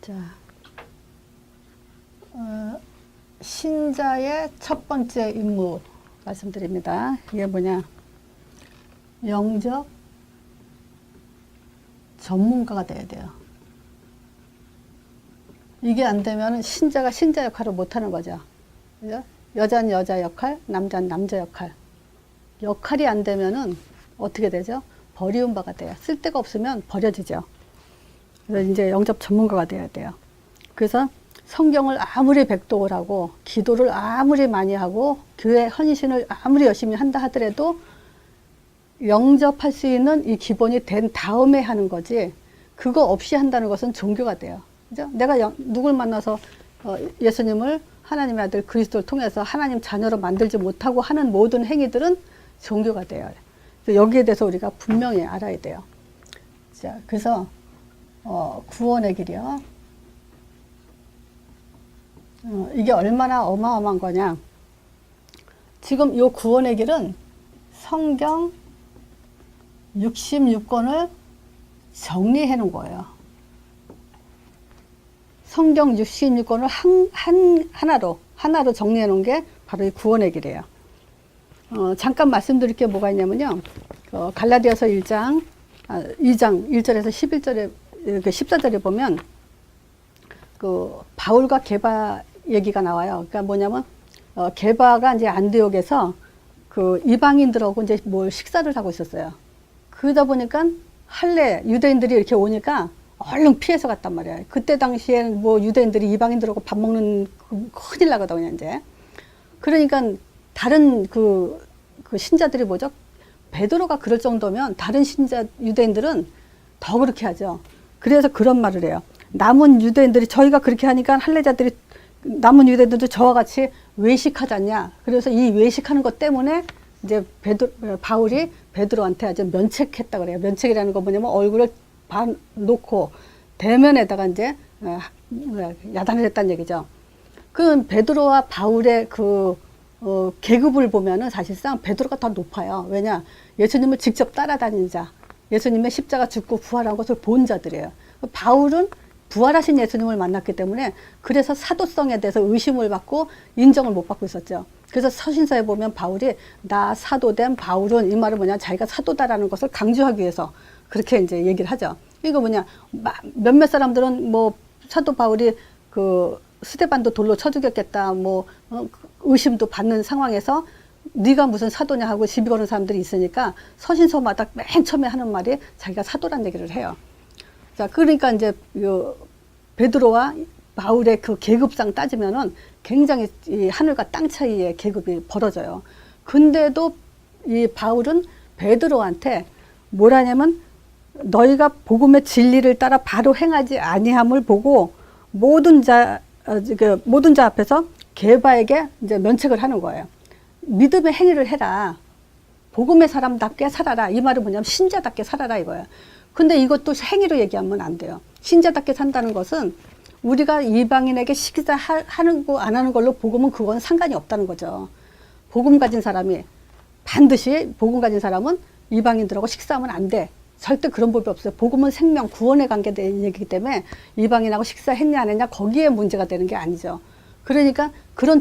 자, 신자의 첫 번째 임무 말씀드립니다. 이게 뭐냐? 영적 전문가가 돼야 돼요. 이게 안 되면 신자가 신자 역할을 못하는 거죠. 그죠? 여자는 여자 역할, 남자는 남자 역할. 역할이 안 되면은 어떻게 되죠? 버리운 바가 돼요. 쓸데가 없으면 버려지죠. 그래서 이제 영접 전문가가 돼야 돼요. 그래서 성경을 아무리 백독을 하고 기도를 아무리 많이 하고 교회 헌신을 아무리 열심히 한다 하더라도 영접할 수 있는 이 기본이 된 다음에 하는 거지, 그거 없이 한다는 것은 종교가 돼요. 그죠? 내가 누굴 만나서 예수님을 하나님의 아들 그리스도를 통해서 하나님 자녀로 만들지 못하고 하는 모든 행위들은 종교가 돼요. 여기에 대해서 우리가 분명히 알아야 돼요. 자, 그래서 구원의 길이요. 이게 얼마나 어마어마한 거냐. 지금 이 구원의 길은 성경 66권을 정리해 놓은 거예요. 성경 66권을 하나로 정리해 놓은 게 바로 이 구원의 길이에요. 잠깐 말씀드릴 게 뭐가 있냐면요. 갈라디아서 2장 1절에서 11절에, 14절에 보면 바울과 게바 얘기가 나와요. 그러니까 뭐냐면, 게바가 이제 안디옥에서 이방인들하고 이제 뭘 식사를 하고 있었어요. 그러다 보니까 유대인들이 이렇게 오니까 얼른 피해서 갔단 말이에요. 그때 당시엔 뭐 유대인들이 이방인들하고 밥 먹는 큰일 나거든요, 이제. 그러니까 다른 신자들이 뭐죠? 베드로가 그럴 정도면 다른 유대인들은 더 그렇게 하죠. 그래서 그런 말을 해요. 남은 유대인들이, 저희가 그렇게 하니까 할례자들이, 남은 유대인들도 저와 같이 외식하지 않냐. 그래서 이 외식하는 것 때문에 이제 바울이 베드로한테 아주 면책했다 그래요. 면책이라는 거 뭐냐면 얼굴을 놓고 대면에다가 이제 야단을 했다는 얘기죠. 그 베드로와 바울의 계급을 보면은 사실상 베드로가 더 높아요. 왜냐? 예수님을 직접 따라다닌 자, 예수님의 십자가 죽고 부활한 것을 본 자들이에요. 바울은 부활하신 예수님을 만났기 때문에 그래서 사도성에 대해서 의심을 받고 인정을 못 받고 있었죠. 그래서 서신서에 보면 바울이 나 사도된 바울은, 이 말은 뭐냐, 자기가 사도다라는 것을 강조하기 위해서 그렇게 이제 얘기를 하죠. 이거 뭐냐, 몇몇 사람들은 뭐 사도 바울이 스데반도 돌로 쳐 죽였겠다, 의심도 받는 상황에서 네가 무슨 사도냐 하고 시비 거는 사람들이 있으니까 서신서마다 맨 처음에 하는 말이 자기가 사도란 얘기를 해요. 자, 그러니까 이제 베드로와 바울의 계급상 따지면은 굉장히 이 하늘과 땅 차이의 계급이 벌어져요. 근데도 이 바울은 베드로한테 뭐라냐면, 너희가 복음의 진리를 따라 바로 행하지 아니함을 보고 모든 자 앞에서 게바에게 이제 면책을 하는 거예요. 믿음의 행위를 해라. 복음의 사람답게 살아라. 이 말은 뭐냐면 신자답게 살아라 이거예요. 근데 이것도 행위로 얘기하면 안 돼요. 신자답게 산다는 것은 우리가 이방인에게 식사하는 거 안 하는 걸로 복음은 그건 상관이 없다는 거죠. 복음 가진 사람은 이방인들하고 식사하면 안 돼. 절대 그런 법이 없어요. 복음은 생명, 구원에 관계된 얘기이기 때문에 이방인하고 식사했냐 안 했냐 거기에 문제가 되는 게 아니죠. 그러니까 그런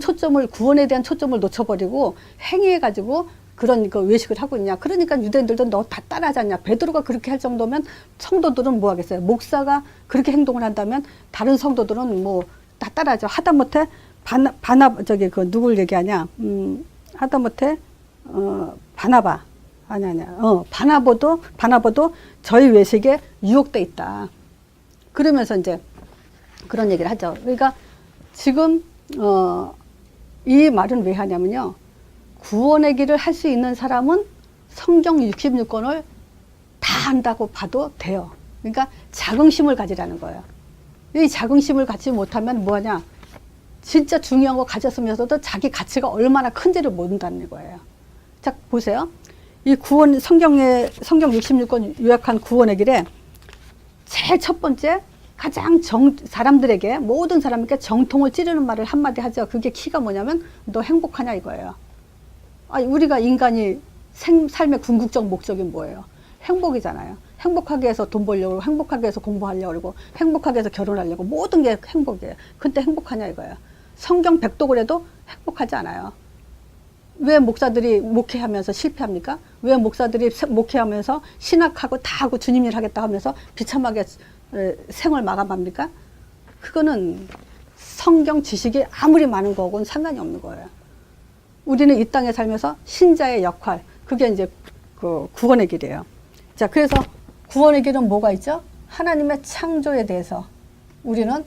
구원에 대한 초점을 놓쳐버리고 행위해가지고 그런 외식을 하고 있냐. 그러니까 유대인들도 너 다 따라하지 않냐. 베드로가 그렇게 할 정도면 성도들은 뭐 하겠어요. 목사가 그렇게 행동을 한다면 다른 성도들은 뭐 다 따라하죠. 하다못해 누굴 얘기하냐. 하다못해 바나바도 저희 외식에 유혹돼 있다. 그러면서 이제 그런 얘기를 하죠. 그러니까 지금 이 말은 왜 하냐면요. 구원의 길을 할 수 있는 사람은 성경 66권을 다 안다고 봐도 돼요. 그러니까 자긍심을 가지라는 거예요. 이 자긍심을 갖지 못하면 뭐하냐. 진짜 중요한 거 가졌으면서도 자기 가치가 얼마나 큰지를 모른다는 거예요. 자, 보세요. 이 성경 66권 요약한 구원의 길에 제일 첫 번째, 가장 모든 사람에게 정통을 찌르는 말을 한마디 하죠. 그게 키가 뭐냐면 너 행복하냐 이거예요. 우리가 인간이 삶의 궁극적 목적이 뭐예요? 행복이잖아요. 행복하게 해서 돈 벌려고, 행복하게 해서 공부하려고 그러고, 행복하게 해서 결혼하려고, 모든 게 행복이에요. 근데 행복하냐 이거예요. 성경 백독을 해도 행복하지 않아요. 왜 목사들이 목회하면서 실패합니까? 왜 목사들이 목회하면서 신학하고 다 하고 주님 일 하겠다 하면서 비참하게 생을 마감합니까? 그거는 성경 지식이 아무리 많은 거하고는 상관이 없는 거예요. 우리는 이 땅에 살면서 신자의 역할, 그게 이제 그 구원의 길이에요. 자, 그래서 구원의 길은 뭐가 있죠? 하나님의 창조에 대해서 우리는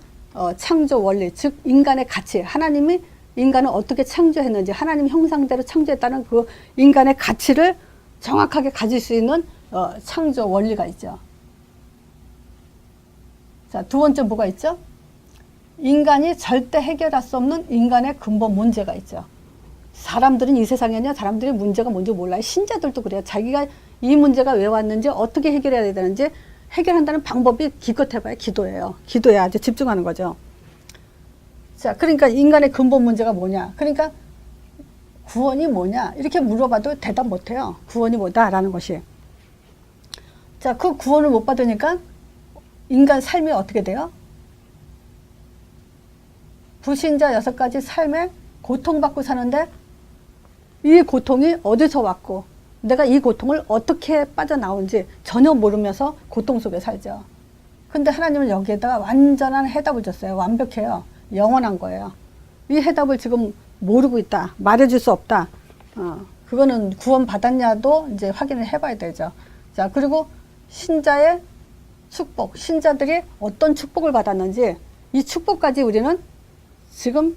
창조 원리, 즉 인간의 가치, 하나님이 인간을 어떻게 창조했는지, 하나님 형상대로 창조했다는 그 인간의 가치를 정확하게 가질 수 있는 창조 원리가 있죠. 자, 두 번째 뭐가 있죠? 인간이 절대 해결할 수 없는 인간의 근본 문제가 있죠. 사람들은 이 세상에는 사람들이 문제가 뭔지 몰라요. 신자들도 그래요. 자기가 이 문제가 왜 왔는지, 어떻게 해결해야 되는지 해결한다는 방법이 기껏해봐야 기도예요. 기도에 아주 집중하는 거죠. 자, 그러니까 인간의 근본 문제가 뭐냐? 그러니까 구원이 뭐냐? 이렇게 물어봐도 대답 못해요. 구원이 뭐다라는 것이. 자, 그 구원을 못 받으니까 인간 삶이 어떻게 돼요? 불신자 6가지 삶에 고통받고 사는데, 이 고통이 어디서 왔고 내가 이 고통을 어떻게 빠져나온지 전혀 모르면서 고통 속에 살죠. 근데 하나님은 여기에다가 완전한 해답을 줬어요. 완벽해요. 영원한 거예요. 이 해답을 지금 모르고 있다, 말해줄 수 없다, 그거는 구원 받았냐도 이제 확인을 해봐야 되죠. 자, 그리고 신자의 축복, 신자들이 어떤 축복을 받았는지, 이 축복까지 우리는 지금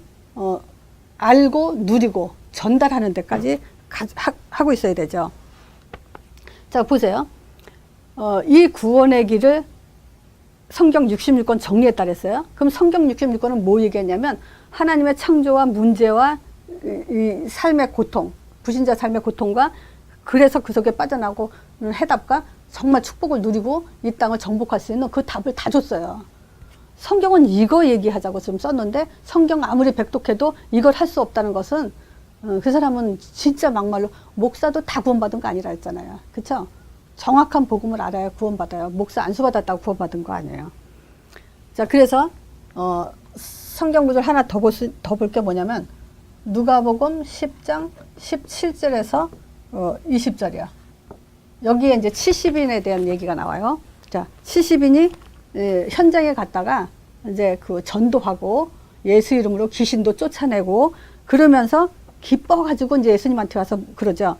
알고 누리고 전달하는 데까지 하고 있어야 되죠. 자, 보세요. 이 구원의 길을 성경 66권 정리했다 그랬어요. 그럼 성경 66권은 뭐 얘기했냐면, 하나님의 창조와 문제와 이 삶의 고통, 불신자 삶의 고통과, 그래서 그 속에 빠져나오고 해답과 정말 축복을 누리고 이 땅을 정복할 수 있는 그 답을 다 줬어요. 성경은 이거 얘기하자고 지금 썼는데, 성경 아무리 백독해도 이걸 할 수 없다는 것은 그 사람은 진짜 막말로, 목사도 다 구원받은 거 아니라 했잖아요. 그쵸? 정확한 복음을 알아야 구원받아요. 목사 안수받았다고 구원받은 거 아니에요. 자, 그래서 성경 구절 하나 더 볼 게 뭐냐면, 누가복음 10장 17절에서 20절이야. 여기에 이제 70인에 대한 얘기가 나와요. 자, 70인이 현장에 갔다가 이제 그 전도하고 예수 이름으로 귀신도 쫓아내고 그러면서 기뻐가지고 이제 예수님한테 와서 그러죠.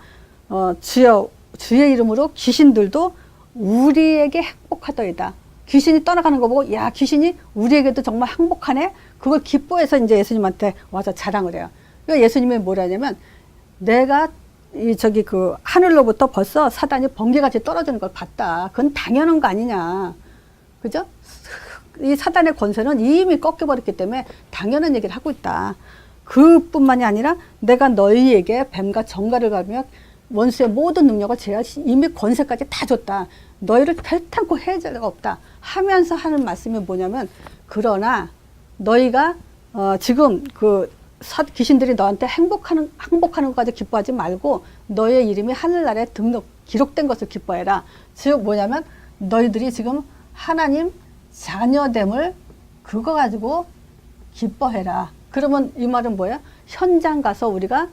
주여, 주의 이름으로 귀신들도 우리에게 행복하더이다. 귀신이 떠나가는 거 보고, 야, 귀신이 우리에게도 정말 행복하네? 그걸 기뻐해서 이제 예수님한테 와서 자랑을 해요. 그러니까 예수님이 뭐라 하냐면, 내가 그 하늘로부터 벌써 사단이 번개같이 떨어지는 걸 봤다. 그건 당연한 거 아니냐. 그죠? 이 사단의 권세는 이미 꺾여버렸기 때문에 당연한 얘기를 하고 있다. 그뿐만이 아니라 내가 너희에게 뱀과 정갈을 가르며 원수의 모든 능력을 제할 이미 권세까지 다 줬다. 너희를 결탄코 해줄 리가 없다 하면서 하는 말씀이 뭐냐면, 그러나 너희가 지금 그 귀신들이 너한테 행복하는 것까지 기뻐하지 말고 너희의 이름이 하늘나라에 기록된 것을 기뻐해라. 즉 뭐냐면, 너희들이 지금 하나님 자녀됨을 그거 가지고 기뻐해라. 그러면 이 말은 뭐예요? 현장 가서 우리가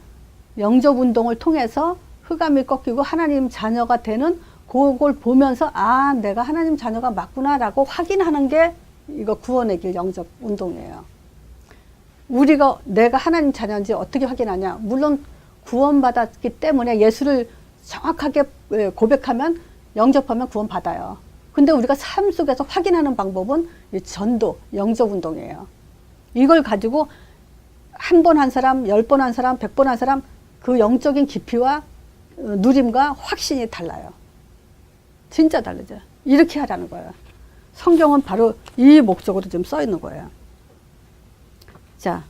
영접 운동을 통해서 흑암이 꺾이고 하나님 자녀가 되는 그걸 보면서, 아, 내가 하나님 자녀가 맞구나라고 확인하는 게 이거 구원의 길 영접 운동이에요. 내가 하나님 자녀인지 어떻게 확인하냐? 물론 구원받았기 때문에 예수를 정확하게 고백하면, 영접하면 구원받아요. 근데 우리가 삶 속에서 확인하는 방법은 이 전도, 영접 운동이에요. 이걸 가지고 한 번 한 사람, 10번 한 사람, 100번 한 사람, 그 영적인 깊이와 누림과 확신이 달라요. 진짜 다르죠. 이렇게 하라는 거예요. 성경은 바로 이 목적으로 지금 써 있는 거예요. 자,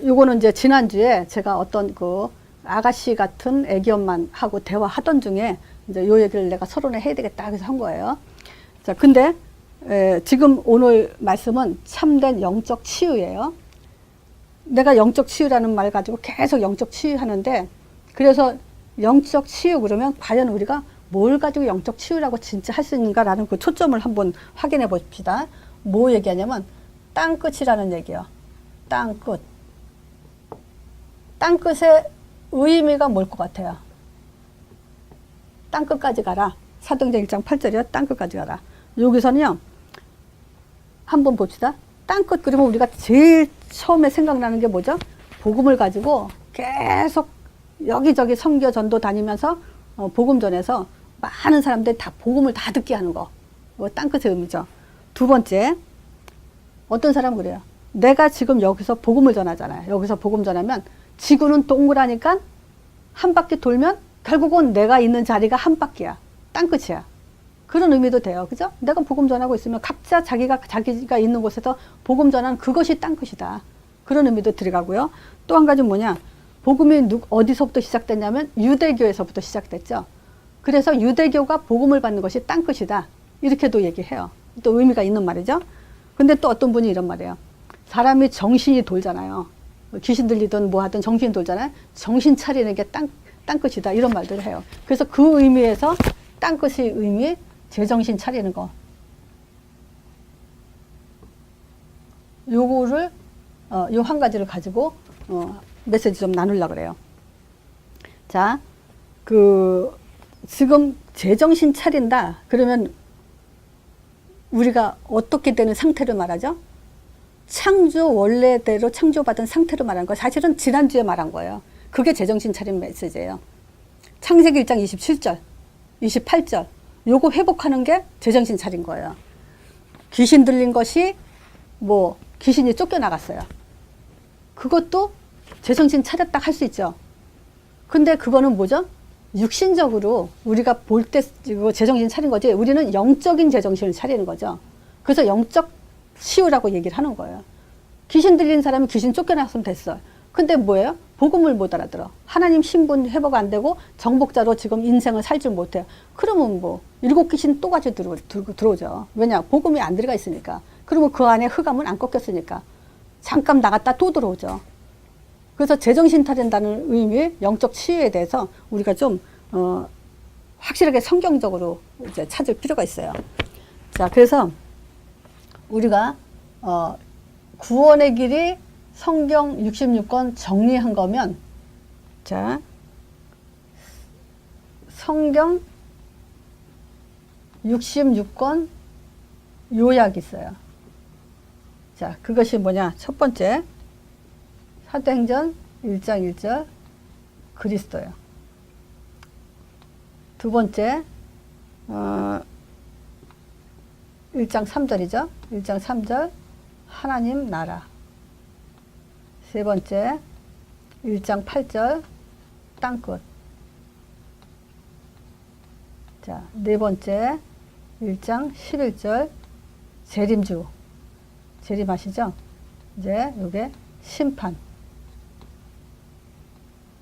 요거는 이제 지난주에 제가 어떤 그 아가씨 같은 애기 엄마하고 대화하던 중에 이제 요 얘기를 내가 서론에 해야 되겠다 해서 한 거예요. 자, 근데 지금 오늘 말씀은 참된 영적 치유예요. 내가 영적 치유라는 말 가지고 계속 영적 치유하는데, 그래서 영적 치유 그러면 과연 우리가 뭘 가지고 영적 치유라고 진짜 할 수 있는가라는 그 초점을 한번 확인해 봅시다. 뭐 얘기하냐면 땅끝이라는 얘기예요. 땅끝. 땅끝의 의미가 뭘 것 같아요? 땅끝까지 가라. 사도행전 1장 8절이요. 땅끝까지 가라. 여기서는요. 한번 봅시다. 땅끝 그러면 우리가 제일 처음에 생각나는 게 뭐죠? 복음을 가지고 계속 여기저기 선교 전도 다니면서 복음 전해서 많은 사람들이 다 복음을 다 듣게 하는 거. 땅끝의 의미죠. 두 번째, 어떤 사람은 그래요. 내가 지금 여기서 복음을 전하잖아요. 여기서 복음 전하면 지구는 동그라니까 한 바퀴 돌면 결국은 내가 있는 자리가 한 바퀴야. 땅끝이야. 그런 의미도 돼요. 그죠? 내가 복음 전하고 있으면 각자 자기가 있는 곳에서 복음 전하는 그것이 땅끝이다. 그런 의미도 들어가고요. 또 한 가지는 뭐냐. 복음이 어디서부터 시작됐냐면 유대교에서부터 시작됐죠. 그래서 유대교가 복음을 받는 것이 땅끝이다. 이렇게도 얘기해요. 또 의미가 있는 말이죠. 근데 또 어떤 분이 이런 말이에요. 사람이 정신이 돌잖아요. 귀신 들리든 뭐 하든 정신이 돌잖아요. 정신 차리는 게 땅끝이다. 이런 말들을 해요. 그래서 그 의미에서 땅끝의 의미, 제정신 차리는 거. 요거를, 요 한 가지를 가지고, 메시지 좀 나누려고 그래요. 자, 지금 제정신 차린다. 그러면 우리가 어떻게 되는 상태를 말하죠? 창조 원래대로 창조받은 상태로 말한 거. 사실은 지난주에 말한 거예요. 그게 제정신 차린 메시지예요. 창세기 1장 27절, 28절. 요거 회복하는 게 제정신 차린 거예요. 귀신 들린 것이 귀신이 쫓겨나갔어요. 그것도 제정신 차렸다 할 수 있죠. 근데 그거는 뭐죠? 육신적으로 우리가 볼 때 제정신 차린 거지. 우리는 영적인 제정신을 차리는 거죠. 그래서 영적 치유라고 얘기를 하는 거예요. 귀신 들린 사람은 귀신 쫓겨났으면 됐어요. 근데 뭐예요? 복음을 못 알아들어. 하나님 신분 회복 안 되고 정복자로 지금 인생을 살지 못해요. 그러면 일곱 귀신 또 가지고 들어오죠. 왜냐? 복음이 안 들어가 있으니까. 그러면 그 안에 흑암은 안 꺾였으니까. 잠깐 나갔다 또 들어오죠. 그래서 제정신 차린다는 의미의 영적 치유에 대해서 우리가 좀 확실하게 성경적으로 이제 찾을 필요가 있어요. 자, 그래서 우리가 구원의 길이 성경 66권 정리한 거면, 자, 성경 66권 요약이 있어요. 자, 그것이 뭐냐? 첫 번째, 사도행전 1장 1절 그리스도요. 두 번째, 1장 3절이죠. 1장 3절 하나님 나라. 세 번째, 1장 8절 땅끝. 자, 네 번째, 1장 11절 재림주. 재림하시죠? 이제 요게 심판.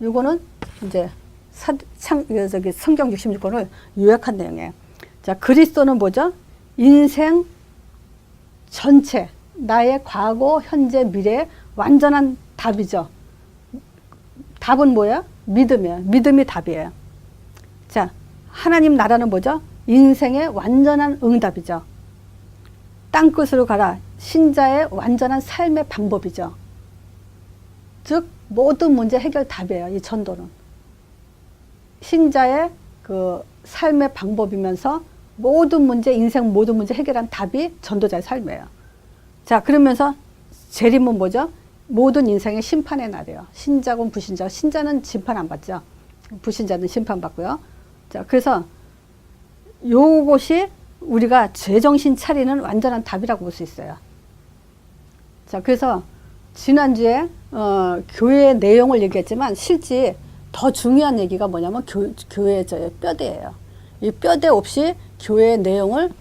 요거는 이제 성경 66권을 요약한 내용이에요. 자, 그리스도는 뭐죠? 인생 전체, 나의 과거, 현재, 미래의 완전한 답이죠. 답은 뭐예요? 믿음이에요. 믿음이 답이에요. 자, 하나님 나라는 뭐죠? 인생의 완전한 응답이죠. 땅끝으로 가라. 신자의 완전한 삶의 방법이죠. 즉 모든 문제 해결 답이에요. 이 전도는. 신자의 그 삶의 방법이면서 모든 문제, 인생 모든 문제 해결한 답이 전도자의 삶이에요. 자, 그러면서 재림은 뭐죠? 모든 인생의 심판의 날이에요. 신자건 불신자. 신자는 심판 안 받죠. 불신자는 심판 받고요. 자, 그래서 요것이 우리가 제정신 차리는 완전한 답이라고 볼 수 있어요. 자, 그래서 지난주에 교회의 내용을 얘기했지만 실제 더 중요한 얘기가 뭐냐면 교회의 뼈대예요. 이 뼈대 없이 교회의 내용을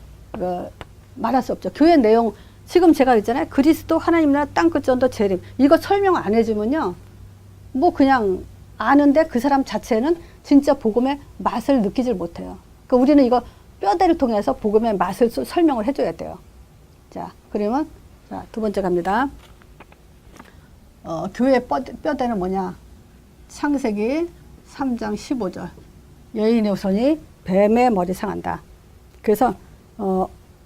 말할 수 없죠. 교회의 내용 지금 제가 있잖아요. 그리스도 하나님 나라 땅끝 전도 재림. 이거 설명 안 해주면요. 그냥 아는데 그 사람 자체는 진짜 복음의 맛을 느끼질 못해요. 그러니까 우리는 이거 뼈대를 통해서 복음의 맛을 설명을 해줘야 돼요. 자, 그러면 자, 두 번째 갑니다. 교회의 뼈대는 뭐냐? 창세기 3장 15절. 여인의 후손이 뱀의 머리 상한다. 그래서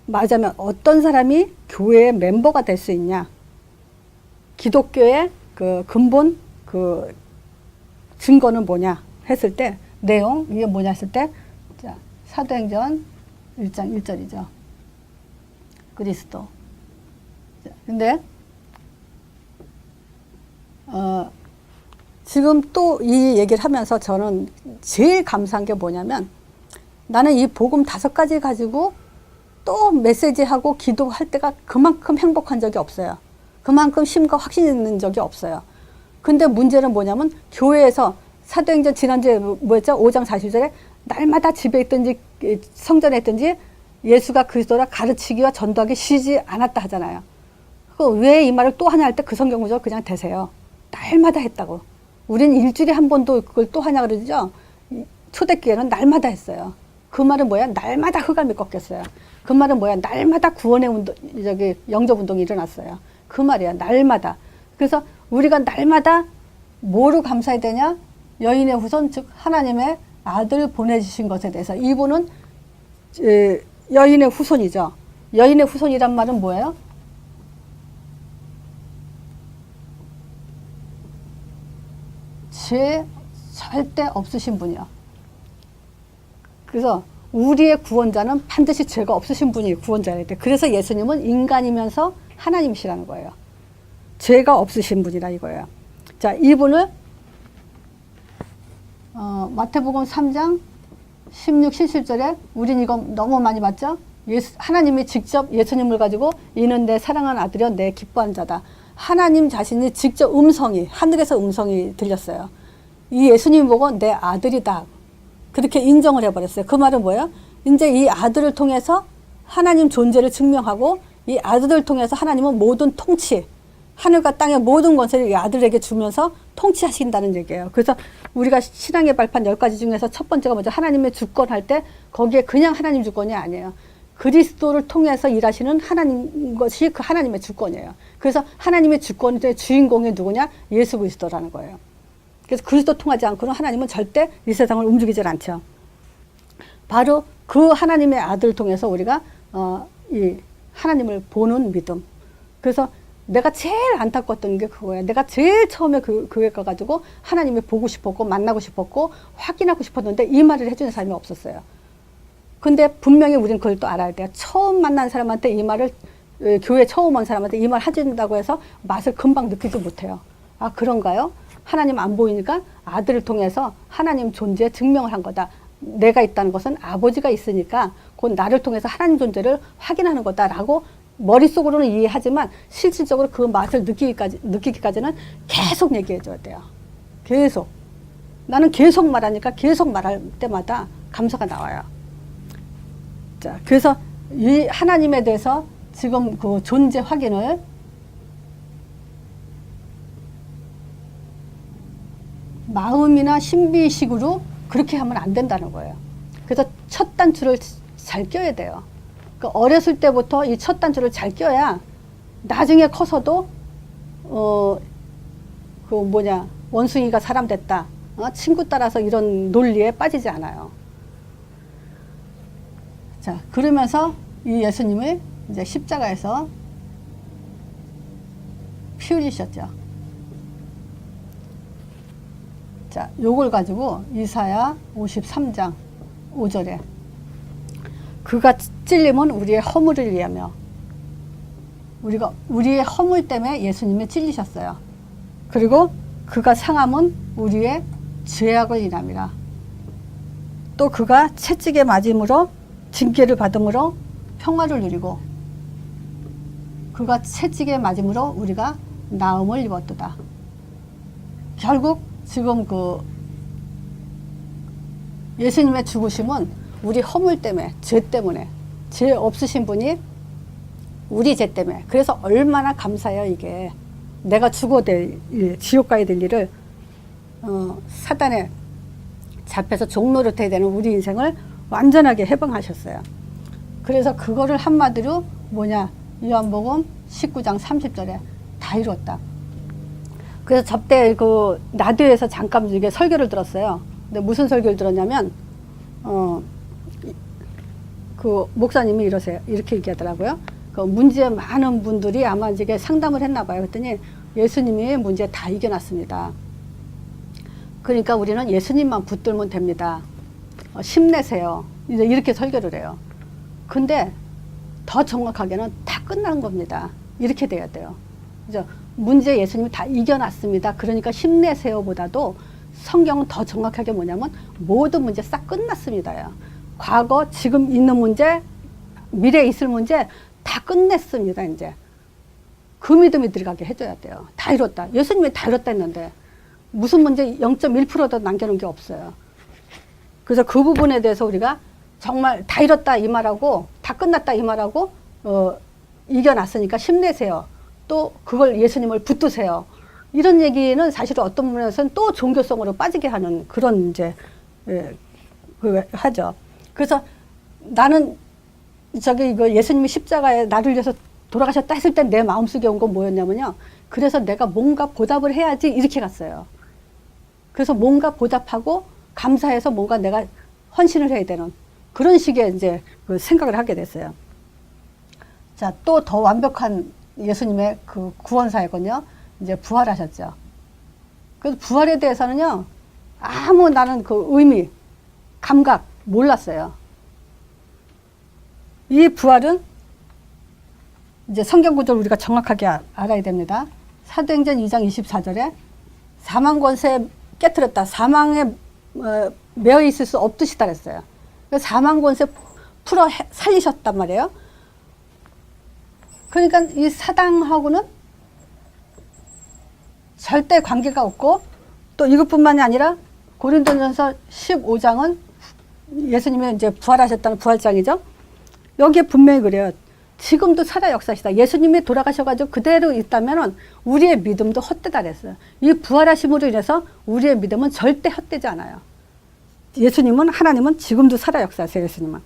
말하자면 어떤 사람이 교회의 멤버가 될 수 있냐. 기독교의 그 근본 그 증거는 뭐냐 했을 때 내용 이게 뭐냐 했을 때 자, 사도행전 1장 1절이죠. 그리스도. 근데 지금 또 이 얘기를 하면서 저는 제일 감사한 게 뭐냐면 나는 이 복음 5가지 가지고 또 메시지하고 기도할 때가 그만큼 행복한 적이 없어요. 그만큼 힘과 확신이 있는 적이 없어요. 근데 문제는 뭐냐면 교회에서 사도행전 지난주에 뭐였죠? 5장 40절에 날마다 집에 있든지 성전에 있든지 예수가 그리스도라 가르치기와 전도하기 쉬지 않았다 하잖아요. 왜 이 말을 또 하냐 할 때 그 성경 구절 그냥 대세요. 날마다 했다고. 우린 일주일에 한 번도 그걸 또 하냐 그러죠. 초대교회는 날마다 했어요. 그 말은 뭐야? 날마다 흑암이 꺾였어요. 그 말은 뭐야? 날마다 구원의 운동, 영접 운동이 일어났어요. 그 말이야. 날마다. 그래서 우리가 날마다 뭐로 감사해야 되냐? 여인의 후손, 즉 하나님의 아들 보내주신 것에 대해서. 이분은 여인의 후손이죠. 여인의 후손이란 말은 뭐예요? 죄 절대 없으신 분이요. 그래서 우리의 구원자는 반드시 죄가 없으신 분이 구원자여야 돼. 그래서 예수님은 인간이면서 하나님이시라는 거예요. 죄가 없으신 분이라 이거예요. 자, 이분을 마태복음 3장 16, 17절에 우린 이거 너무 많이 봤죠? 하나님이 직접 예수님을 가지고 이는 내 사랑하는 아들이여 내 기뻐하는 자다. 하나님 자신이 직접 하늘에서 음성이 들렸어요. 이 예수님 보고 내 아들이다. 그렇게 인정을 해버렸어요. 그 말은 뭐예요? 이제 이 아들을 통해서 하나님 존재를 증명하고 이 아들을 통해서 하나님은 모든 통치, 하늘과 땅의 모든 권세를 이 아들에게 주면서 통치하신다는 얘기예요. 그래서 우리가 신앙의 발판 10가지 중에서 첫 번째가 먼저 하나님의 주권 할 때 거기에 그냥 하나님 주권이 아니에요. 그리스도를 통해서 일하시는 하나님 것이 그 하나님의 주권이에요. 그래서 하나님의 주권의 주인공이 누구냐? 예수 그리스도라는 거예요. 그래서 그리스도 통하지 않고는 하나님은 절대 이 세상을 움직이질 않죠. 바로 그 하나님의 아들을 통해서 우리가 이 하나님을 보는 믿음. 그래서 내가 제일 안타까웠던 게 그거예요. 내가 제일 처음에 교회 가가지고 하나님을 보고 싶었고 만나고 싶었고 확인하고 싶었는데 이 말을 해주는 사람이 없었어요. 근데 분명히 우리는 그걸 또 알아야 돼요. 처음 만난 사람한테 이 말을 교회 처음 온 사람한테 이 말 해준다고 해서 맛을 금방 느끼지 못해요. 아 그런가요? 하나님 안 보이니까 아들을 통해서 하나님 존재 증명을 한 거다. 내가 있다는 것은 아버지가 있으니까 곧 나를 통해서 하나님 존재를 확인하는 거다라고 머릿속으로는 이해하지만 실질적으로 그 맛을 느끼기까지는 계속 얘기해줘야 돼요. 계속. 나는 계속 말하니까 계속 말할 때마다 감사가 나와요. 자, 그래서 이 하나님에 대해서 지금 그 존재 확인을 마음이나 신비식으로 그렇게 하면 안 된다는 거예요. 그래서 첫 단추를 잘 껴야 돼요. 그 어렸을 때부터 이 첫 단추를 잘 껴야 나중에 커서도 원숭이가 사람 됐다. 친구 따라서 이런 논리에 빠지지 않아요. 자, 그러면서 이 예수님을 이제 십자가에서 피 흘리셨죠. 자, 요걸 가지고 이사야 53장 5절에 그가 찔림은 우리의 허물을 위하며 우리의 허물 때문에 예수님이 찔리셨어요. 그리고 그가 상함은 우리의 죄악을 인함이라. 또 그가 채찍에 맞음으로 징계를 받음으로 평화를 누리고 그가 채찍에 맞음으로 우리가 나음을 입었도다. 결국 지금 그 예수님의 죽으심은 우리 허물 때문에, 죄 때문에, 죄 없으신 분이 우리 죄 때문에. 그래서 얼마나 감사해요, 이게. 내가 죽어야 될 일, 지옥 가야 될 일을 사단에 잡혀서 종노릇해야 되는 우리 인생을 완전하게 해방하셨어요. 그래서 그거를 한마디로 요한복음 19장 30절에 다 이뤘다. 그래서 저때 라디오에서 잠깐 이게 설교를 들었어요. 근데 무슨 설교를 들었냐면, 그 목사님이 이렇게 얘기하더라고요. 그 문제 많은 분들이 아마 이제 상담을 했나 봐요. 그랬더니 예수님이 문제 다 이겨놨습니다. 그러니까 우리는 예수님만 붙들면 됩니다. 힘내세요. 이제 이렇게 설교를 해요. 근데 더 정확하게는 다 끝난 겁니다. 이렇게 돼야 돼요. 그죠? 문제 예수님이 다 이겨놨습니다. 그러니까 힘내세요 보다도 성경은 더 정확하게 뭐냐면 모든 문제 싹 끝났습니다요. 과거, 지금 있는 문제, 미래에 있을 문제 다 끝냈습니다. 이제 그 믿음이 들어가게 해줘야 돼요. 다 이뤘다. 예수님이 다 이뤘다 했는데 무슨 문제 0.1%도 남겨놓은 게 없어요. 그래서 그 부분에 대해서 우리가 정말 다 이뤘다 이 말하고 다 끝났다 이 말하고 이겨놨으니까 힘내세요. 또 그걸 예수님을 붙드세요. 이런 얘기는 사실 어떤 부분에서는 또 종교성으로 빠지게 하는 그런 이제 하죠. 그래서 나는 이거 예수님이 십자가에 나를 위해서 돌아가셨다 했을 때 내 마음속에 온 건 뭐였냐면요. 그래서 내가 뭔가 보답을 해야지 이렇게 갔어요. 그래서 뭔가 보답하고 감사해서 뭔가 내가 헌신을 해야 되는 그런 식의 이제 그 생각을 하게 됐어요. 자, 또 더 완벽한 예수님의 그 구원사역은요, 이제 부활하셨죠. 그래서 부활에 대해서는요, 아무 나는 그 의미, 감각 몰랐어요. 이 부활은 이제 성경 구조를 우리가 정확하게 알아야 됩니다. 사도행전 2장 24절에 사망 권세 깨트렸다. 사망에 매어 있을 수 없듯이다 그랬어요. 사망 권세 풀어 살리셨단 말이에요. 그러니까 이 사당하고는 절대 관계가 없고 또 이것뿐만이 아니라 고린도전서 15장은 예수님이 이제 부활하셨다는 부활장이죠. 여기에 분명히 그래요. 지금도 살아 역사시다. 예수님이 돌아가셔가지고 그대로 있다면은 우리의 믿음도 헛되다 그랬어요. 이 부활하심으로 인해서 우리의 믿음은 절대 헛되지 않아요. 예수님은, 하나님은 지금도 살아 역사하세요, 예수님은.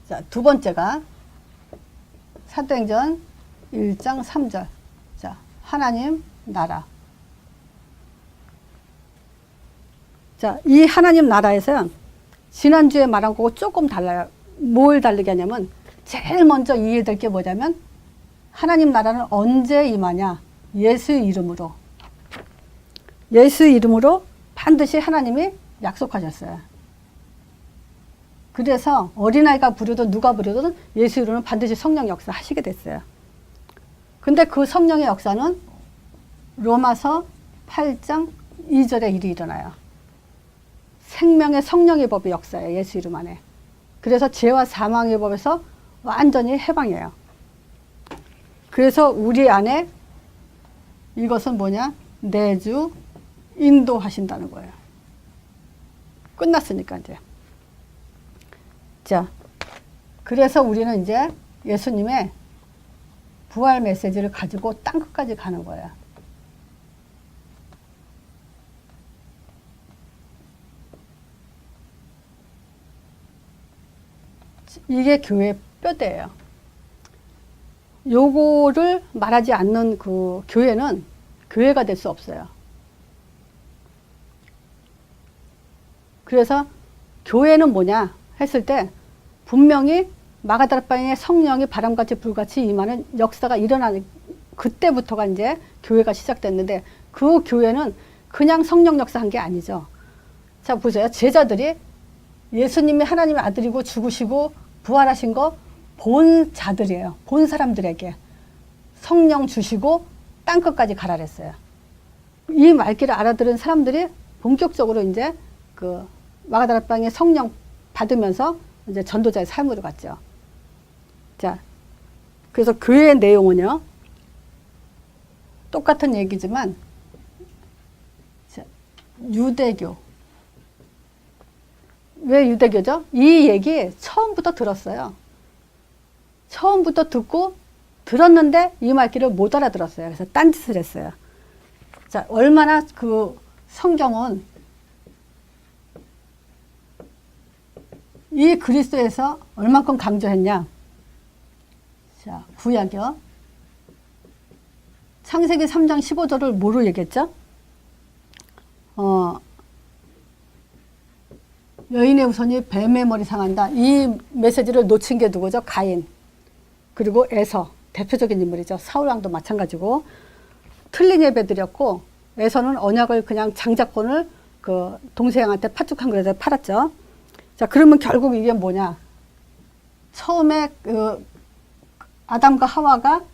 자, 두 번째가 사도행전 1장 3절. 자, 하나님 나라. 자, 이 하나님 나라에서요, 지난주에 말한 거고 조금 달라요. 뭘 다르게 하냐면, 제일 먼저 이해될 게 뭐냐면, 하나님 나라는 언제 임하냐? 예수의 이름으로. 예수의 이름으로 반드시 하나님이 약속하셨어요. 그래서 어린아이가 부르든 누가 부르든 예수 이름은 반드시 성령 역사 하시게 됐어요. 근데 그 성령의 역사는 로마서 8장 2절에 일이 일어나요. 생명의 성령의 법의 역사예요. 예수 이름 안에. 그래서 죄와 사망의 법에서 완전히 해방이에요. 그래서 우리 안에 이것은 뭐냐? 내주 인도하신다는 거예요. 끝났으니까 이제. 자, 그래서 우리는 이제 예수님의 부활 메시지를 가지고 땅 끝까지 가는 거예요. 이게 교회의 뼈대예요. 요거를 말하지 않는 그 교회는 교회가 될 수 없어요. 그래서 교회는 뭐냐 했을 때 분명히 마가다락방에 성령이 바람같이 불같이 임하는 역사가 일어나는 그때부터가 이제 교회가 시작됐는데 그 교회는 그냥 성령 역사한 게 아니죠. 자, 보세요. 제자들이 예수님이 하나님의 아들이고 죽으시고 부활하신 거 본 자들이에요. 본 사람들에게 성령 주시고 땅끝까지 가라 그랬어요. 이 말귀를 알아들은 사람들이 본격적으로 이제 그 마가다락방에 성령 받으면서 이제 전도자의 삶으로 갔죠. 자, 그래서 교회의 내용은요, 똑같은 얘기지만, 자, 유대교. 왜 유대교죠? 이 얘기 처음부터 들었어요. 처음부터 듣고 들었는데 이 말귀를 못 알아들었어요. 그래서 딴짓을 했어요. 자, 얼마나 그 성경은 이 그리스도에서 얼만큼 강조했냐. 자, 구약이요. 창세기 3장 15절을 뭐로 얘기했죠? 여인의 후손이 뱀의 머리 상한다. 이 메시지를 놓친 게 누구죠? 가인. 그리고 에서. 대표적인 인물이죠. 사울왕도 마찬가지고. 틀린 예배 드렸고, 에서는 언약을 그냥 장자권을 그 동생한테 팥죽 한 그릇에 팔았죠. 자, 그러면 결국 이게 뭐냐? 처음에 그 아담과 하와가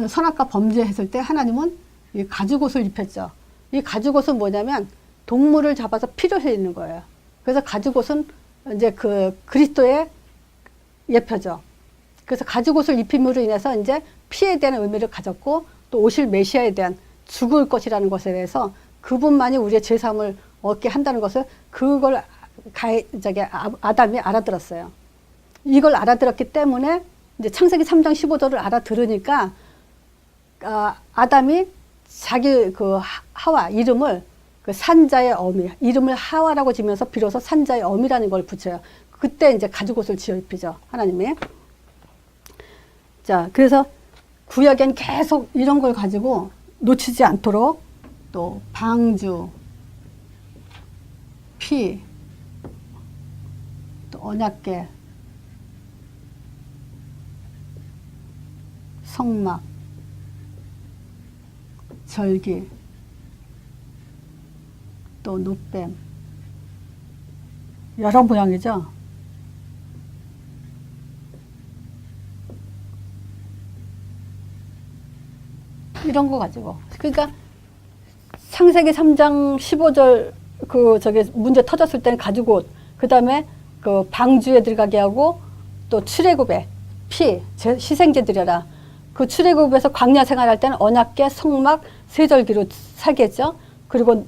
선악과 범죄했을 때 하나님은 이 가죽옷을 입혔죠. 이 가죽옷은 뭐냐면 동물을 잡아서 피를 흘리는 거예요. 그래서 가죽옷은 이제 그 그리스도의 예표죠. 그래서 가죽옷을 입힘으로 인해서 이제 피에 대한 의미를 가졌고 또 오실 메시아에 대한 죽을 것이라는 것에 대해서 그분만이 우리의 죄사함을 얻게 한다는 것을 그걸 아담이 알아들었어요. 이걸 알아들었기 때문에 이제 창세기 3장 15절을 알아들으니까 아담이 자기 그 하와 이름을 그 산자의 어미 이름을 하와라고 지면서 비로소 산자의 어미라는 걸 붙여요. 그때 이제 가죽옷을 지어 입히죠. 하나님이. 자, 그래서 구약엔 계속 이런 걸 가지고 놓치지 않도록 또 방주, 피, 또 언약궤, 성막, 절기, 또 놋뱀, 여러 모양이죠. 이런 거 가지고. 그러니까 창세기 3장 15절 그 저기 문제 터졌을 때는 가죽옷, 그 다음에 그 방주에 들어가게 하고 또 출애굽에 피, 희생제 드려라. 그 출애굽에서 광야 생활할 때는 언약궤, 성막, 세절기로 살게 했죠. 그리고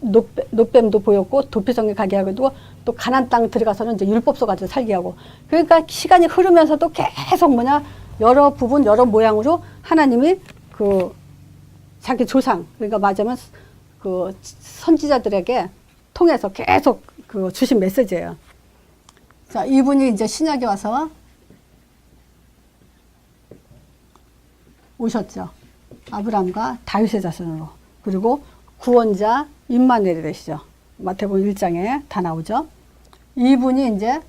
놋뱀도 보였고 도피성에 가게 하고 또 가나안 땅 들어가서는 이제 율법서 가지고 살게 하고. 그러니까 시간이 흐르면서도 계속 여러 부분 여러 모양으로 하나님이 그 자기 조상 그러니까 말하자면 그 선지자들에게 통해서 계속 그 주신 메시지예요. 자, 이분이 이제 신약에 와서 오셨죠. 아브라함과 다윗의 자손으로. 그리고 구원자 임마누엘이 되시죠. 마태복음 1장에 다 나오죠. 이분이 이제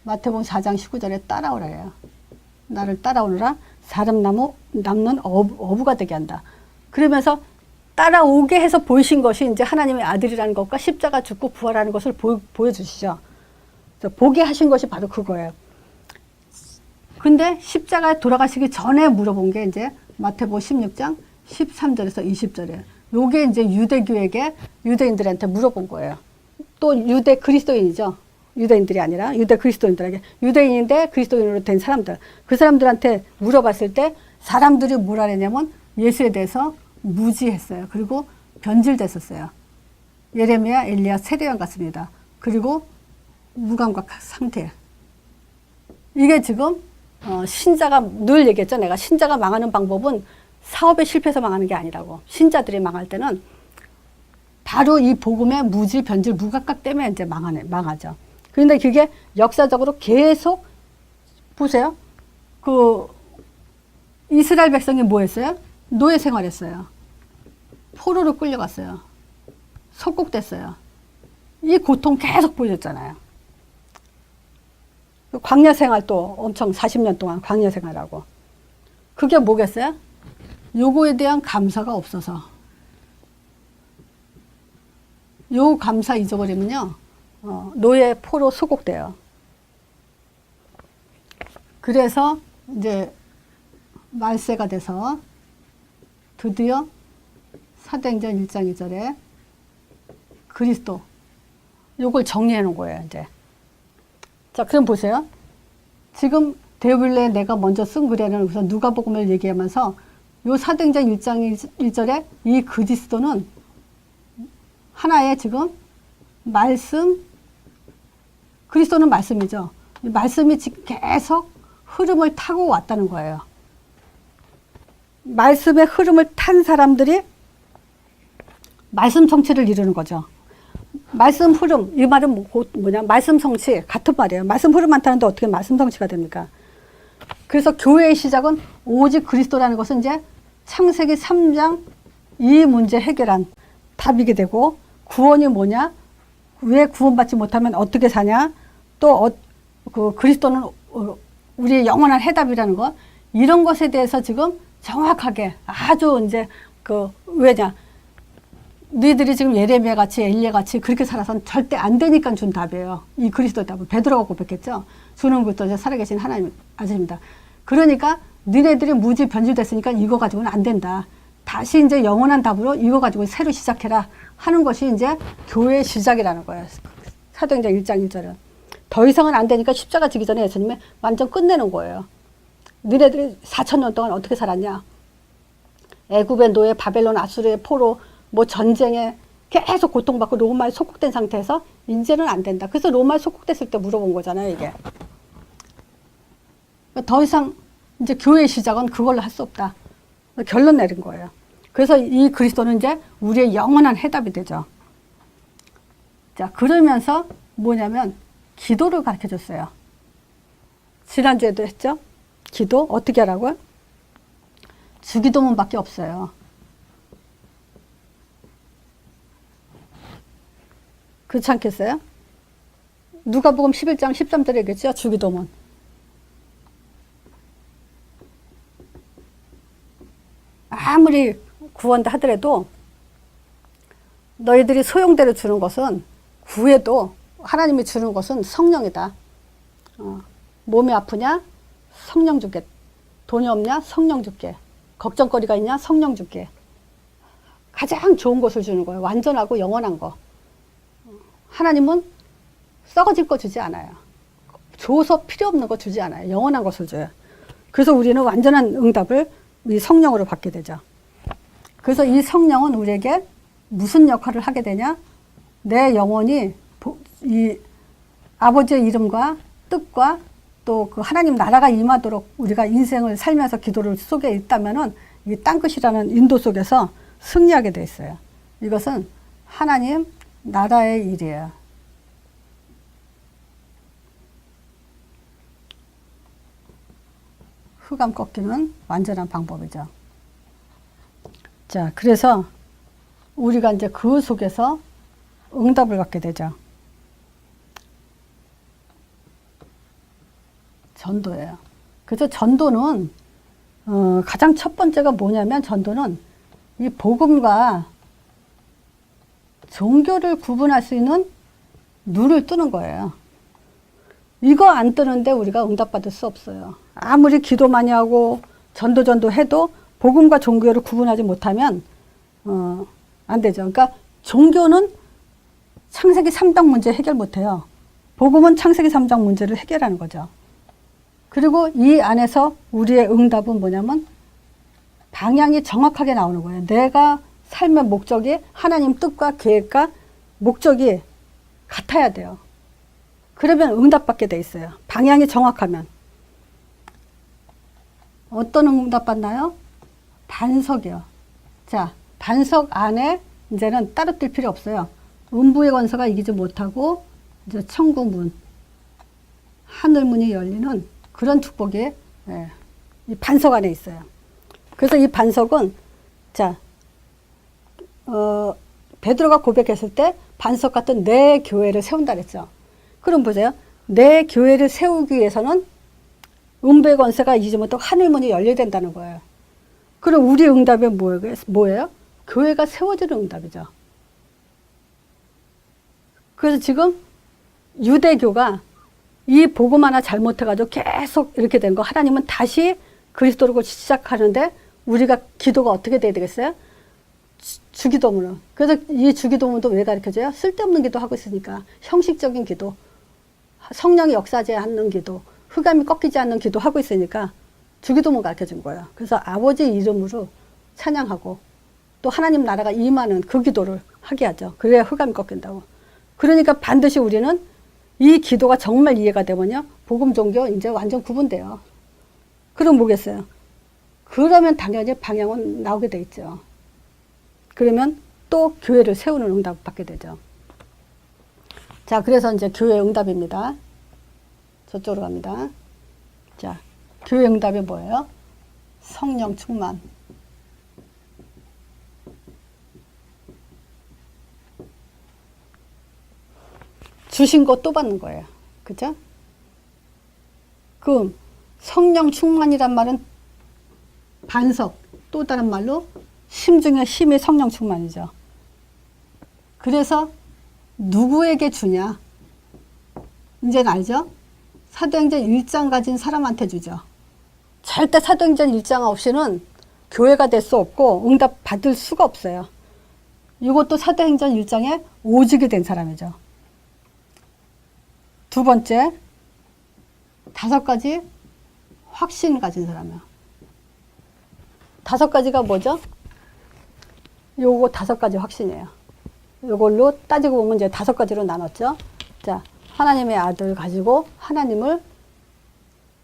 마태복음 4장 19절에 따라오라요. 나를 따라오느라 사람 남는 어부가 되게 한다. 그러면서 따라오게 해서 보이신 것이 이제 하나님의 아들이라는 것과 십자가 죽고 부활하는 것을 보여주시죠. 보게 하신 것이 바로 그거예요. 근데 십자가에 돌아가시기 전에 물어본 게 이제 마태복음 16장 13절에서 20절이에요. 요게 이제 유대교에게 유대인들한테 물어본 거예요. 또 유대 그리스도인이죠. 유대인들이 아니라 유대 그리스도인들에게 유대인인데 그리스도인으로 된 사람들. 그 사람들한테 물어봤을 때 사람들이 뭐라 그랬냐면 예수에 대해서 무지했어요. 그리고 변질됐었어요. 예레미야, 엘리야, 세례요한 같습니다. 그리고 무감각 상태. 이게 지금 신자가 늘 얘기했죠. 내가 신자가 망하는 방법은 사업에 실패해서 망하는 게 아니라고. 신자들이 망할 때는 바로 이 복음의 무질, 변질, 무감각 때문에 이제 망하죠. 그런데 그게 역사적으로 계속 보세요. 그 이스라엘 백성이 뭐 했어요? 노예 생활했어요. 포로로 끌려갔어요. 속국됐어요. 이 고통 계속 보여줬잖아요. 광야 생활도 엄청 40년 동안 광야 생활하고. 그게 뭐겠어요? 요거에 대한 감사가 없어서. 요 감사 잊어버리면요. 노예 포로 소곡돼요. 그래서 이제 말세가 돼서 드디어 사도행전 1장 2절에 그리스도 요걸 정리해 놓은 거예요. 이제. 자, 그럼 보세요. 지금 데빌레 내가 먼저 쓴 글에는 우선 누가복음을 얘기하면서 요 사도행전 1장 1절에 이 그리스도는 하나의 지금 말씀, 그리스도는 말씀이죠. 이 말씀이 계속 흐름을 타고 왔다는 거예요. 말씀의 흐름을 탄 사람들이 말씀 성취를 이루는 거죠. 말씀 흐름, 이 말은 뭐냐? 말씀 성취, 같은 말이에요. 말씀 흐름 안 타는데 어떻게 말씀 성취가 됩니까? 그래서 교회의 시작은 오직 그리스도라는 것은 이제 창세기 3장 이 문제 해결한 답이게 되고, 구원이 뭐냐? 왜 구원받지 못하면 어떻게 사냐? 또 그 그리스도는 우리의 영원한 해답이라는 거, 이런 것에 대해서 지금 정확하게 아주 이제 그 왜냐? 너희들이 지금 예레미야 같이 엘리야 같이 그렇게 살아서는 절대 안 되니까 준 답이에요. 이 그리스도 답을 베드로가 고백했죠. 주는 것도 이제 살아계신 하나님 아십니다. 그러니까 너희들이 무지 변질됐으니까 이거 가지고는 안 된다. 다시 이제 영원한 답으로 이거 가지고 새로 시작해라 하는 것이 이제 교회의 시작이라는 거예요. 사도행전 1장 1절은. 더 이상은 안 되니까 십자가 지기 전에 예수님이 완전 끝내는 거예요. 너희들이 4,000년 동안 어떻게 살았냐? 애굽의 노예, 바벨론, 아수르의 포로, 뭐 전쟁에 계속 고통받고 로마에 속국된 상태에서 이제는 안 된다. 그래서 로마에 속국됐을 때 물어본 거잖아요, 이게. 더 이상 이제 교회의 시작은 그걸로 할 수 없다. 결론 내린 거예요. 그래서 이 그리스도는 이제 우리의 영원한 해답이 되죠. 자, 그러면서 뭐냐면 기도를 가르쳐 줬어요. 지난주에도 했죠? 기도 어떻게 하라고요? 주기도문밖에 없어요. 그렇지 않겠어요? 누가복음 11장 13절에 얘기했죠? 주기도문. 아무리 구원다 하더라도 너희들이 소용대로 주는 것은 구해도 하나님이 주는 것은 성령이다. 몸이 아프냐? 성령 줄게. 돈이 없냐? 성령 줄게. 걱정거리가 있냐? 성령 줄게. 가장 좋은 것을 주는 거예요. 완전하고 영원한 거. 하나님은 썩어질 거 주지 않아요. 줘서 필요 없는 거 주지 않아요. 영원한 것을 줘요. 그래서 우리는 완전한 응답을 이 성령으로 받게 되죠. 그래서 이 성령은 우리에게 무슨 역할을 하게 되냐? 내 영혼이 이 아버지의 이름과 뜻과 또 그 하나님 나라가 임하도록 우리가 인생을 살면서 기도를 속에 있다면은 이 땅끝이라는 인도 속에서 승리하게 돼 있어요. 이것은 하나님 나라의 일이에요. 흑암 꺾이는 완전한 방법이죠. 자, 그래서 우리가 이제 그 속에서 응답을 받게 되죠. 전도예요. 그래서 전도는 가장 첫 번째가 뭐냐면 전도는 이 복음과 종교를 구분할 수 있는 눈을 뜨는 거예요. 이거 안 뜨는데 우리가 응답받을 수 없어요. 아무리 기도 많이 하고 전도 해도 복음과 종교를 구분하지 못하면 안 되죠. 그러니까 종교는 창세기 3장 문제 해결 못해요. 복음은 창세기 3장 문제를 해결하는 거죠. 그리고 이 안에서 우리의 응답은 뭐냐면 방향이 정확하게 나오는 거예요. 내가 삶의 목적이 하나님 뜻과 계획과 목적이 같아야 돼요. 그러면 응답받게 돼 있어요. 방향이 정확하면. 어떤 응답 받나요? 반석이요. 자, 반석 안에 이제는 따로 뛸 필요 없어요. 음부의 권세가 이기지 못하고 이제 천국 문, 하늘 문이 열리는 그런 축복이 이 반석 안에 있어요. 그래서 이 반석은 자, 베드로가 고백했을 때 반석 같은 내 교회를 세운다 그랬죠. 그럼 보세요. 내 교회를 세우기 위해서는 음부의 권세가 이기지 못하고 하늘문이 열려야 된다는 거예요. 그럼 우리 응답이 뭐예요? 교회가 세워지는 응답이죠. 그래서 지금 유대교가 이 복음 하나 잘못해가지고 계속 이렇게 된 거 하나님은 다시 그리스도로 시작하는데 우리가 기도가 어떻게 돼야 되겠어요? 주기도문은. 그래서 이 주기도문도 왜 가르쳐줘요? 쓸데없는 기도 하고 있으니까. 형식적인 기도, 성령이 역사하지 않는 기도, 흑암이 꺾이지 않는 기도 하고 있으니까 주기도문 가르쳐준 거예요. 그래서 아버지 이름으로 찬양하고 또 하나님 나라가 임하는 그 기도를 하게 하죠. 그래야 흑암이 꺾인다고. 그러니까 반드시 우리는 이 기도가 정말 이해가 되면요. 복음 종교 이제 완전 구분돼요. 그럼 뭐겠어요? 그러면 당연히 방향은 나오게 돼 있죠. 그러면 또 교회를 세우는 응답을 받게 되죠. 자, 그래서 이제 교회 응답입니다. 저쪽으로 갑니다. 자, 교회 응답이 뭐예요? 성령 충만. 주신 거 또 받는 거예요. 그죠? 그 성령 충만이란 말은 반석, 또 다른 말로 심 중에 심이 성령 충만이죠. 그래서 누구에게 주냐? 이제는 알죠? 사도행전 1장 가진 사람한테 주죠. 절대 사도행전 1장 없이는 교회가 될 수 없고 응답 받을 수가 없어요. 이것도 사도행전 1장에 오직이 된 사람이죠. 두 번째, 5가지 확신을 가진 사람이에요. 5가지가 뭐죠? 요거 5가지 확신이에요. 요걸로 따지고 보면 이제 5가지로 나눴죠. 자, 하나님의 아들 가지고 하나님을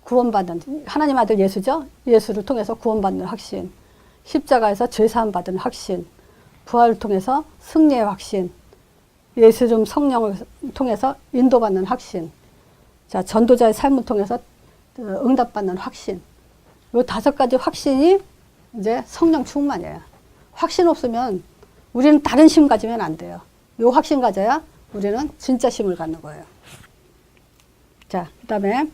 구원받는, 하나님 아들 예수죠. 예수를 통해서 구원받는 확신. 십자가에서 죄사함 받은 확신. 부활을 통해서 승리의 확신. 예수 이름 성령을 통해서 인도받는 확신. 자, 전도자의 삶을 통해서 응답받는 확신. 요 5가지 확신이 이제 성령 충만이에요. 확신 없으면 우리는 다른 심 가지면 안 돼요. 요 확신 가져야 우리는 진짜 심을 갖는 거예요. 자, 그 다음에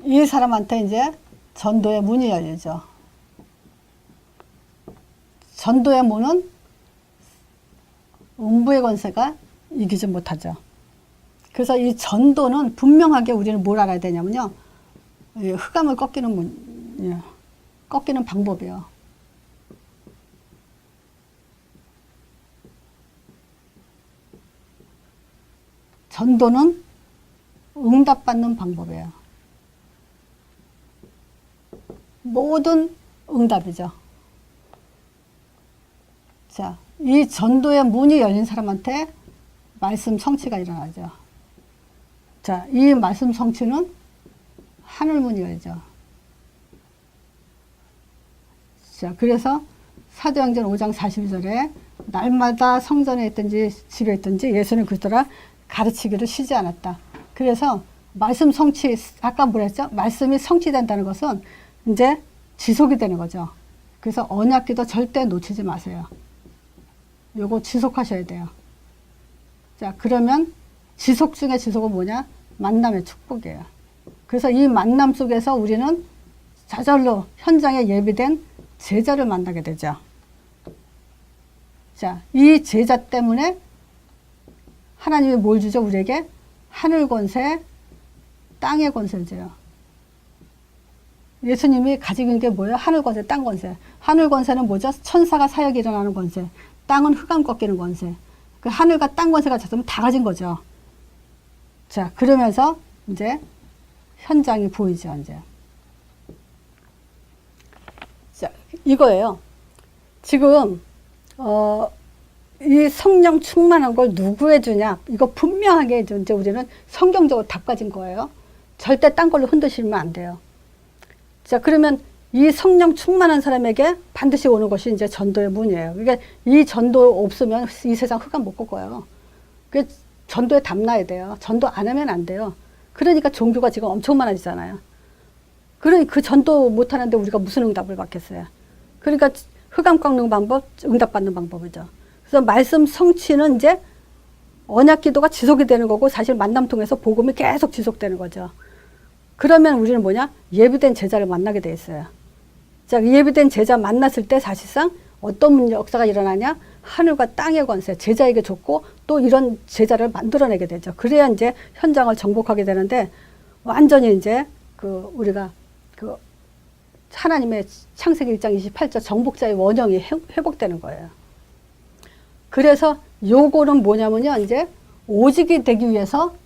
이 사람한테 이제 전도의 문이 열리죠. 전도의 문은 음부의 권세가 이기지 못하죠. 그래서 이 전도는 분명하게 우리는 뭘 알아야 되냐면요. 흑암을 꺾이는 문, 꺾이는 방법이에요. 전도는 응답받는 방법이에요. 모든 응답이죠. 자, 이 전도의 문이 열린 사람한테 말씀 성취가 일어나죠. 자, 이 말씀 성취는 하늘문이 열죠. 자, 그래서 사도행전 5장 42절에 날마다 성전에 있든지 집에 있든지 예수는 그리스도라 가르치기를 쉬지 않았다. 그래서 말씀 성취, 아까 뭐랬죠? 말씀이 성취된다는 것은 이제 지속이 되는 거죠. 그래서 언약기도 절대 놓치지 마세요. 요거 지속하셔야 돼요. 자, 그러면 지속 중에 지속은 뭐냐? 만남의 축복이에요. 그래서 이 만남 속에서 우리는 저절로 현장에 예비된 제자를 만나게 되죠. 자, 이 제자 때문에 하나님이 뭘 주죠? 우리에게 하늘 권세, 땅의 권세를 줘요. 예수님이 가지고 있는 게 뭐예요? 하늘 권세, 땅 권세. 하늘 권세는 뭐죠? 천사가 사역이 일어나는 권세. 땅은 흑암 꺾이는 권세. 그 하늘과 땅 권세가 졌으면 다 가진 거죠. 자, 그러면서 이제 현장이 보이죠, 이제. 자, 이거예요. 지금, 이 성령 충만한 걸 누구에 주냐? 이거 분명하게 이제 우리는 성경적으로 답 가진 거예요. 절대 딴 걸로 흔드시면 안 돼요. 자, 그러면 이 성령 충만한 사람에게 반드시 오는 것이 이제 전도의 문이에요. 그러니까 이 전도 없으면 이 세상 흑암 못 꺾어요. 그 전도에 담나야 돼요. 전도 안 하면 안 돼요. 그러니까 종교가 지금 엄청 많아지잖아요. 그러니 그 전도 못 하는데 우리가 무슨 응답을 받겠어요. 그러니까 흑암 꺾는 방법, 응답 받는 방법이죠. 그래서 말씀 성취는 이제 언약 기도가 지속이 되는 거고 사실 만남 통해서 복음이 계속 지속되는 거죠. 그러면 우리는 뭐냐? 예비된 제자를 만나게 돼 있어요. 자, 예비된 제자 만났을 때 사실상 어떤 역사가 일어나냐? 하늘과 땅의 권세, 제자에게 줬고 또 이런 제자를 만들어내게 되죠. 그래야 이제 현장을 정복하게 되는데 완전히 이제 우리가 하나님의 창세기 1장 28절 정복자의 원형이 회복되는 거예요. 그래서 요거는 뭐냐면요. 이제 오직이 되기 위해서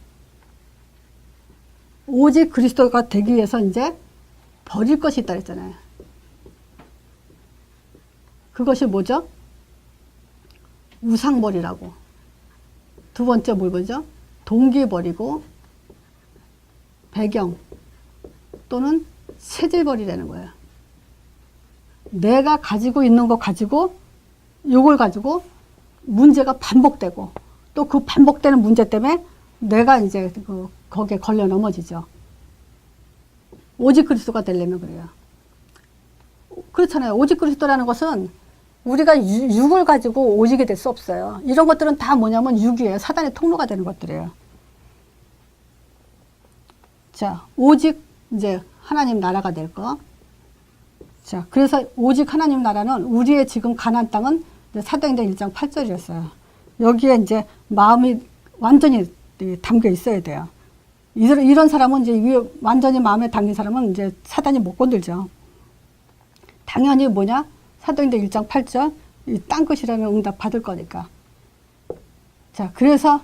오직 그리스도가 되기 위해서 이제 버릴 것이 있다 그랬잖아요. 그것이 뭐죠? 우상 버리라고. 두 번째 뭘 보죠? 동기 버리고 배경 또는 체질 버리라는 거예요. 내가 가지고 있는 거 가지고 요걸 가지고 문제가 반복되고 또 그 반복되는 문제 때문에 내가 이제 거기에 걸려 넘어지죠. 오직 그리스도가 되려면 그래요. 그렇잖아요. 오직 그리스도라는 것은 우리가 육을 가지고 오직이 될 수 없어요. 이런 것들은 다 뭐냐면 육이에요. 사단의 통로가 되는 것들이에요. 자, 오직 이제 하나님 나라가 될 거. 자, 그래서 오직 하나님 나라는 우리의 지금 가나안 땅은 사도행전 1장 8절이었어요. 여기에 이제 마음이 완전히 담겨 있어야 돼요. 이런 사람은 이제 완전히 마음에 담긴 사람은 이제 사단이 못 건들죠. 당연히 뭐냐? 사도행전 1장 8절 이 땅끝이라면 응답 받을 거니까. 자, 그래서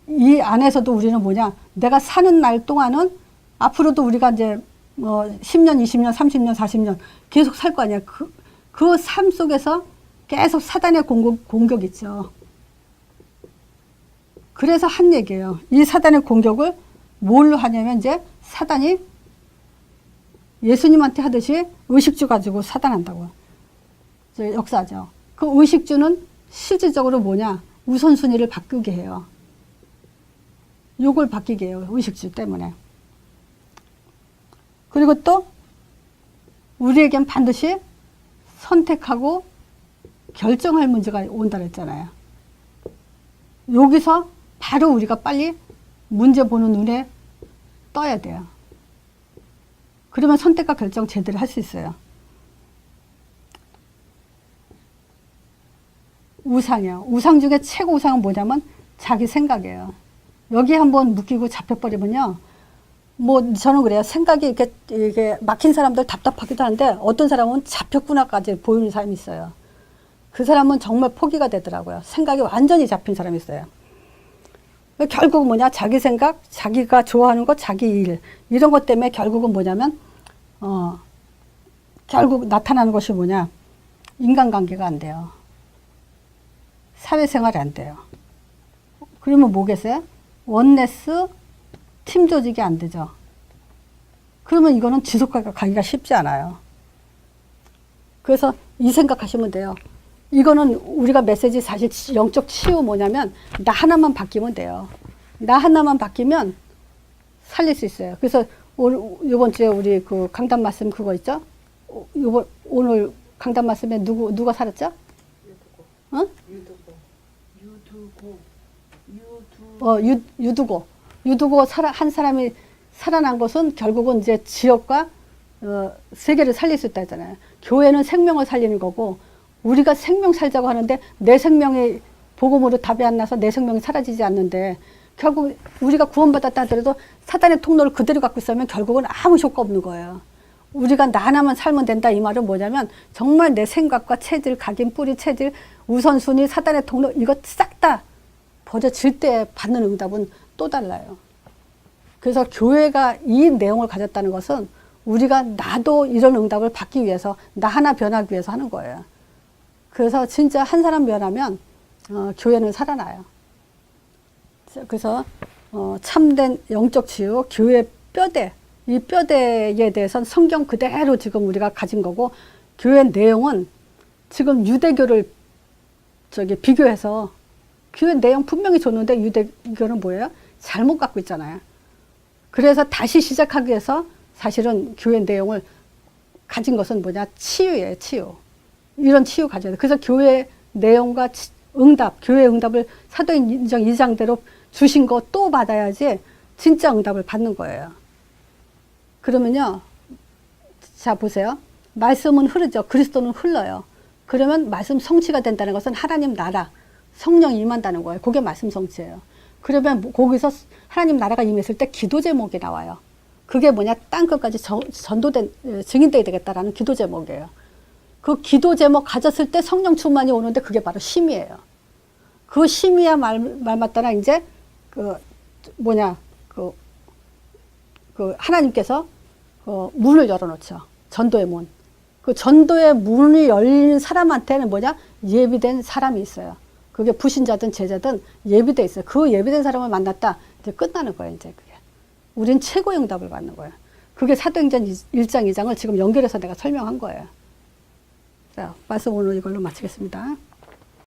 이 안에서도 우리는 뭐냐? 내가 사는 날 동안은 앞으로도 우리가 이제 10년, 20년, 30년, 40년 계속 살 거 아니야. 그 삶 속에서 계속 사단의 공격 있죠. 그래서 한 얘기예요. 이 사단의 공격을 뭘로 하냐면 이제 사단이 예수님한테 하듯이 의식주 가지고 사단한다고요. 역사죠. 그 의식주는 실질적으로 뭐냐? 우선순위를 바꾸게 해요. 욕을 바뀌게 해요. 의식주 때문에. 그리고 또 우리에겐 반드시 선택하고 결정할 문제가 온다 그랬잖아요. 여기서 바로 우리가 빨리 문제 보는 눈에 떠야 돼요. 그러면 선택과 결정 제대로 할 수 있어요. 우상이요. 우상 중에 최고 우상은 뭐냐면 자기 생각이에요. 여기 한번 묶이고 잡혀버리면요. 뭐 저는 그래요. 생각이 이게 막힌 사람들 답답하기도 한데 어떤 사람은 잡혔구나까지 보이는 사람이 있어요. 그 사람은 정말 포기가 되더라고요. 생각이 완전히 잡힌 사람이 있어요. 결국 뭐냐? 자기 생각, 자기가 좋아하는 것, 자기 일 이런 것 때문에 결국은 뭐냐면 결국 나타나는 것이 뭐냐? 인간관계가 안 돼요. 사회생활이 안 돼요. 그러면 뭐겠어요? 원네스, 팀 조직이 안 되죠. 그러면 이거는 지속가기가 쉽지 않아요. 그래서 이 생각하시면 돼요. 이거는 우리가 메시지 사실 영적 치유 뭐냐면 나 하나만 바뀌면 돼요. 나 하나만 바뀌면 살릴 수 있어요. 그래서 이번 주에 우리 그 강단 말씀 그거 있죠? 오늘 강단 말씀에 누가 살았죠? 유두고 한 사람이 살아난 것은 결국은 이제 지역과 세계를 살릴 수 있다 했잖아요. 교회는 생명을 살리는 거고 우리가 생명 살자고 하는데 내 생명이 복음으로 답이 안 나서 내 생명이 사라지지 않는데 결국 우리가 구원받았다 하더라도 사단의 통로를 그대로 갖고 있으면 결국은 아무 효과 없는 거예요. 우리가 나 하나만 살면 된다 이 말은 뭐냐면 정말 내 생각과 체질, 각인, 뿌리, 체질, 우선순위, 사단의 통로 이거 싹 다 버려질 때 받는 응답은 또 달라요. 그래서 교회가 이 내용을 가졌다는 것은 우리가 나도 이런 응답을 받기 위해서 나 하나 변하기 위해서 하는 거예요. 그래서 진짜 한 사람 변하면 교회는 살아나요. 그래서 참된 영적 치유, 교회 뼈대, 이 뼈대에 대해서는 성경 그대로 지금 우리가 가진 거고 교회 내용은 지금 유대교를 비교해서 교회 내용 분명히 줬는데 유대교는 뭐예요? 잘못 갖고 있잖아요. 그래서 다시 시작하기 위해서 사실은 교회 내용을 가진 것은 뭐냐? 치유예요, 치유. 이런 치유 가져야 돼. 그래서 교회 내용과 응답, 교회 응답을 사도행전 2장대로 주신 거 또 받아야지 진짜 응답을 받는 거예요. 그러면요, 자 보세요. 말씀은 흐르죠. 그리스도는 흘러요. 그러면 말씀 성취가 된다는 것은 하나님 나라, 성령이 임한다는 거예요. 그게 말씀 성취예요. 그러면 거기서 하나님 나라가 임했을 때 기도 제목이 나와요. 그게 뭐냐? 땅끝까지 증인되어야 되겠다라는 기도 제목이에요. 그 기도 제목 가졌을 때 성령 충만이 오는데 그게 바로 심의예요. 그 심의야 말마따나 이제 하나님께서 문을 열어놓죠. 전도의 문. 그 전도의 문이 열린 사람한테는 뭐냐? 예비된 사람이 있어요. 그게 불신자든 제자든 예비돼 있어요. 그 예비된 사람을 만났다. 이제 끝나는 거예요. 이제 그게. 우린 최고의 응답을 받는 거예요. 그게 사도행전 1장 2장을 지금 연결해서 내가 설명한 거예요. 자, 말씀 오늘 이걸로 마치겠습니다.